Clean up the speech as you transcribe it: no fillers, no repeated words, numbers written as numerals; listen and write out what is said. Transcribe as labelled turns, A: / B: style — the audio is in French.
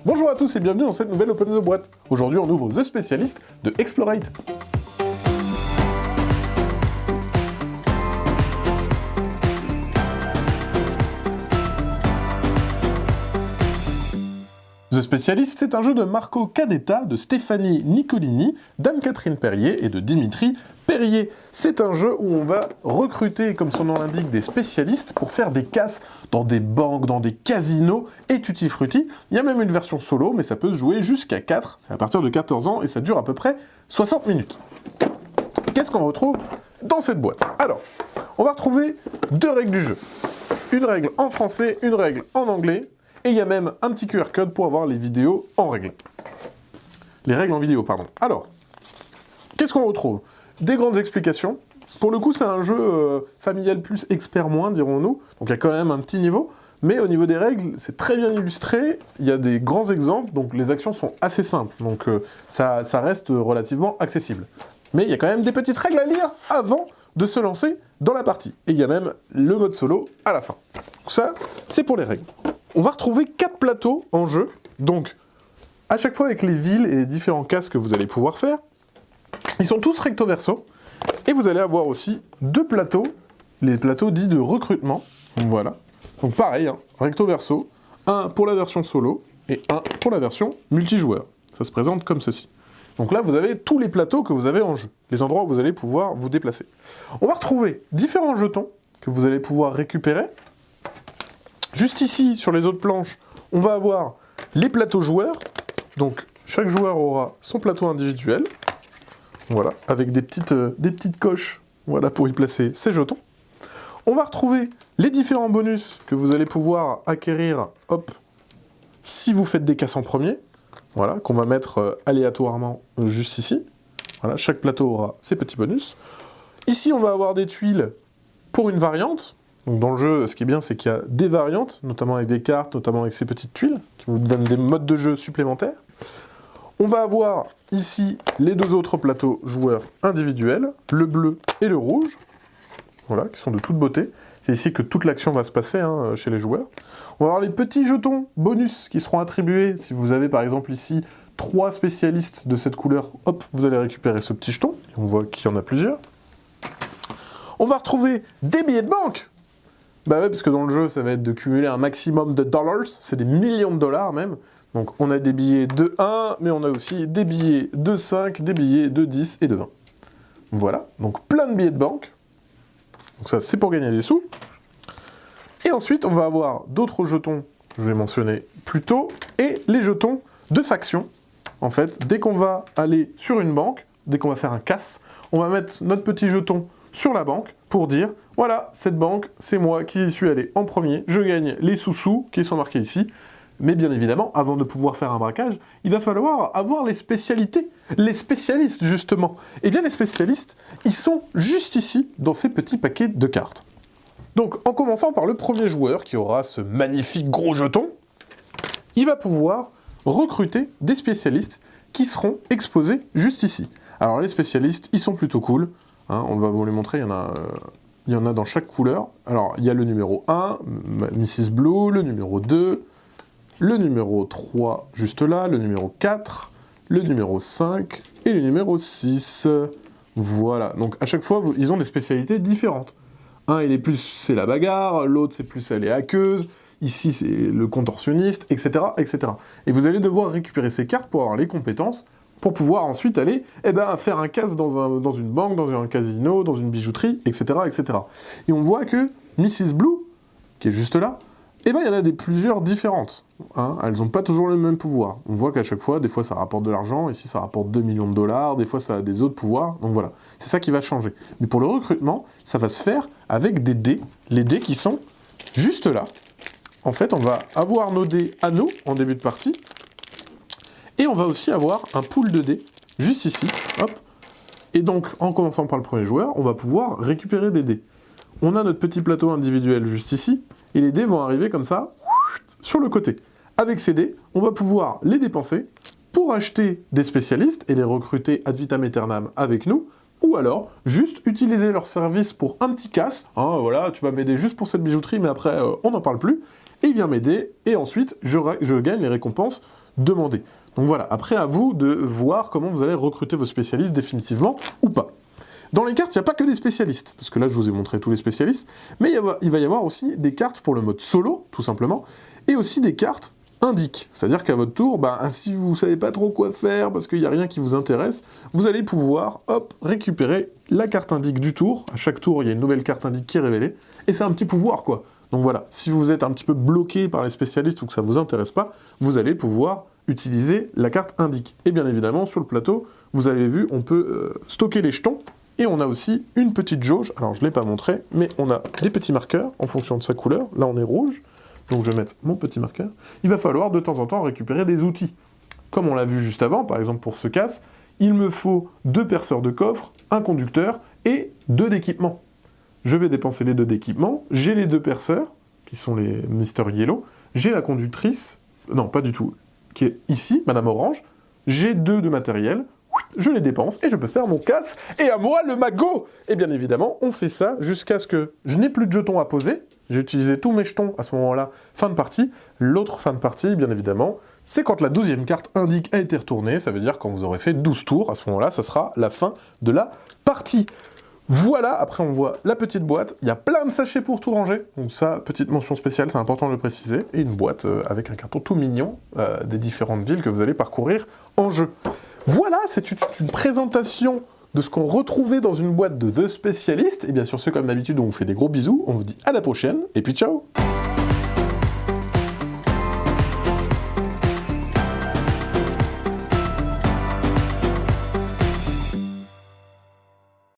A: Bonjour à tous et bienvenue dans cette nouvelle Open the Boîte. Aujourd'hui on ouvre The Specialist de Explorate. The Specialist, c'est un jeu de Marco Cadetta, de Stéphanie Nicolini, d'Anne-Catherine Perrier et de Dimitri Perrier. C'est un jeu où on va recruter, comme son nom l'indique, des spécialistes pour faire des casses dans des banques, dans des casinos et tutti frutti. Il y a même une version solo, mais ça peut se jouer jusqu'à 4, c'est à partir de 14 ans et ça dure à peu près 60 minutes. Qu'est-ce qu'on retrouve dans cette boîte? Alors, on va retrouver deux règles du jeu. Une règle en français, une règle en anglais. Et il y a même un petit QR code pour avoir les vidéos en règle. Les règles en vidéo, pardon. Alors, qu'est-ce qu'on retrouve? Des grandes explications. Pour le coup, c'est un jeu familial plus expert moins, dirons-nous. Donc il y a quand même un petit niveau. Mais au niveau des règles, c'est très bien illustré. Il y a des grands exemples, donc les actions sont assez simples. Donc ça reste relativement accessible. Mais il y a quand même des petites règles à lire avant de se lancer dans la partie. Et il y a même le mode solo à la fin. Donc ça, c'est pour les règles. On va retrouver 4 plateaux en jeu, donc à chaque fois avec les villes et les différents casques que vous allez pouvoir faire. Ils sont tous recto verso, et vous allez avoir aussi 2 plateaux, les plateaux dits de recrutement, voilà. Donc pareil, hein, recto verso, un pour la version solo, et un pour la version multijoueur. Ça se présente comme ceci. Donc là, vous avez tous les plateaux que vous avez en jeu, les endroits où vous allez pouvoir vous déplacer. On va retrouver différents jetons que vous allez pouvoir récupérer. Juste ici, sur les autres planches, on va avoir les plateaux joueurs. Donc, chaque joueur aura son plateau individuel. Voilà, avec des petites coches, voilà, pour y placer ses jetons. On va retrouver les différents bonus que vous allez pouvoir acquérir, hop, si vous faites des casses en premier. Voilà, qu'on va mettre aléatoirement juste ici. Voilà, chaque plateau aura ses petits bonus. Ici, on va avoir des tuiles pour une variante. Donc dans le jeu, ce qui est bien, c'est qu'il y a des variantes, notamment avec des cartes, notamment avec ces petites tuiles, qui vous donnent des modes de jeu supplémentaires. On va avoir ici les 2 autres plateaux joueurs individuels, le bleu et le rouge, voilà, qui sont de toute beauté. C'est ici que toute l'action va se passer hein, chez les joueurs. On va avoir les petits jetons bonus qui seront attribués. Si vous avez par exemple ici 3 spécialistes de cette couleur, hop, vous allez récupérer ce petit jeton. Et on voit qu'il y en a plusieurs. On va retrouver des billets de banque. Bah ouais, parce que dans le jeu, ça va être de cumuler un maximum de dollars, c'est des millions de dollars même. Donc on a des billets de 1, mais on a aussi des billets de 5, des billets de 10 et de 20. Voilà, donc plein de billets de banque. Donc ça, c'est pour gagner des sous. Et ensuite, on va avoir d'autres jetons, je vais mentionner plus tôt, et les jetons de faction. En fait, dès qu'on va aller sur une banque, dès qu'on va faire un casse, on va mettre notre petit jeton sur la banque pour dire voilà, cette banque, c'est moi qui y suis allé en premier, je gagne les sous-sous qui sont marqués ici. Mais bien évidemment, avant de pouvoir faire un braquage, il va falloir avoir les spécialités, les spécialistes justement. Et bien les spécialistes, ils sont juste ici, dans ces petits paquets de cartes. Donc en commençant par le premier joueur qui aura ce magnifique gros jeton, il va pouvoir recruter des spécialistes qui seront exposés juste ici. Alors les spécialistes, ils sont plutôt cool. Hein, on va vous les montrer, il y en a dans chaque couleur. Alors, il y a le numéro 1, Mrs. Blue, le numéro 2, le numéro 3 juste là, le numéro 4, le numéro 5 et le numéro 6. Voilà, donc à chaque fois, ils ont des spécialités différentes. Un, il est plus, c'est la bagarre, l'autre, c'est plus, elle est hackeuse, ici, c'est le contorsionniste, etc., etc. Et vous allez devoir récupérer ces cartes pour avoir les compétences pour pouvoir ensuite aller faire un casse dans une banque, dans un casino, dans une bijouterie, etc., etc. Et on voit que Mrs. Blue, qui est juste là, il y en a plusieurs différentes. Hein, elles n'ont pas toujours le même pouvoir. On voit qu'à chaque fois, des fois ça rapporte de l'argent, ici ça rapporte 2 millions de dollars, des fois ça a des autres pouvoirs, donc voilà. C'est ça qui va changer. Mais pour le recrutement, ça va se faire avec des dés, les dés qui sont juste là. En fait, on va avoir nos dés à nous, en début de partie, et on va aussi avoir un pool de dés, juste ici, hop. Et donc, en commençant par le premier joueur, on va pouvoir récupérer des dés. On a notre petit plateau individuel juste ici, et les dés vont arriver comme ça, sur le côté. Avec ces dés, on va pouvoir les dépenser pour acheter des spécialistes et les recruter ad vitam aeternam avec nous, ou alors juste utiliser leur service pour un petit casse. Hein, voilà, tu vas m'aider juste pour cette bijouterie, mais après, on n'en parle plus. Et il vient m'aider, et ensuite, je gagne les récompenses demandé. Donc voilà, après à vous de voir comment vous allez recruter vos spécialistes définitivement ou pas. Dans les cartes, il n'y a pas que des spécialistes, parce que là je vous ai montré tous les spécialistes, mais il va y avoir aussi des cartes pour le mode solo, tout simplement, et aussi des cartes indiques. C'est-à-dire qu'à votre tour, si vous ne savez pas trop quoi faire, parce qu'il n'y a rien qui vous intéresse, vous allez pouvoir, hop, récupérer la carte indique du tour. À chaque tour, il y a une nouvelle carte indique qui est révélée, et c'est un petit pouvoir, quoi. Donc voilà, si vous êtes un petit peu bloqué par les spécialistes ou que ça ne vous intéresse pas, vous allez pouvoir utiliser la carte indique. Et bien évidemment, sur le plateau, vous avez vu, on peut stocker les jetons, et on a aussi une petite jauge, alors je ne l'ai pas montré, mais on a des petits marqueurs en fonction de sa couleur. Là on est rouge, donc je vais mettre mon petit marqueur. Il va falloir de temps en temps récupérer des outils. Comme on l'a vu juste avant, par exemple pour ce casse, il me faut 2 perceurs de coffre, un conducteur et 2 d'équipement. Je vais dépenser les 2 d'équipement, j'ai les 2 perceurs, qui sont les Mr Yellow, j'ai la conductrice, non pas du tout, qui est ici, Madame Orange, j'ai 2 de matériel, je les dépense et je peux faire mon casse, et à moi le magot! Et bien évidemment, on fait ça jusqu'à ce que je n'ai plus de jetons à poser, j'ai utilisé tous mes jetons à ce moment-là, fin de partie. L'autre fin de partie, bien évidemment, c'est quand la 12e carte indique a été retournée, ça veut dire quand vous aurez fait 12 tours, à ce moment-là, ça sera la fin de la partie. Voilà, après on voit la petite boîte, il y a plein de sachets pour tout ranger, donc ça, petite mention spéciale, c'est important de le préciser, et une boîte avec un carton tout mignon des différentes villes que vous allez parcourir en jeu. Voilà, c'est une présentation de ce qu'on retrouvait dans une boîte de 2 spécialistes, et bien sûr, c'est comme d'habitude, on vous fait des gros bisous, on vous dit à la prochaine, et puis ciao!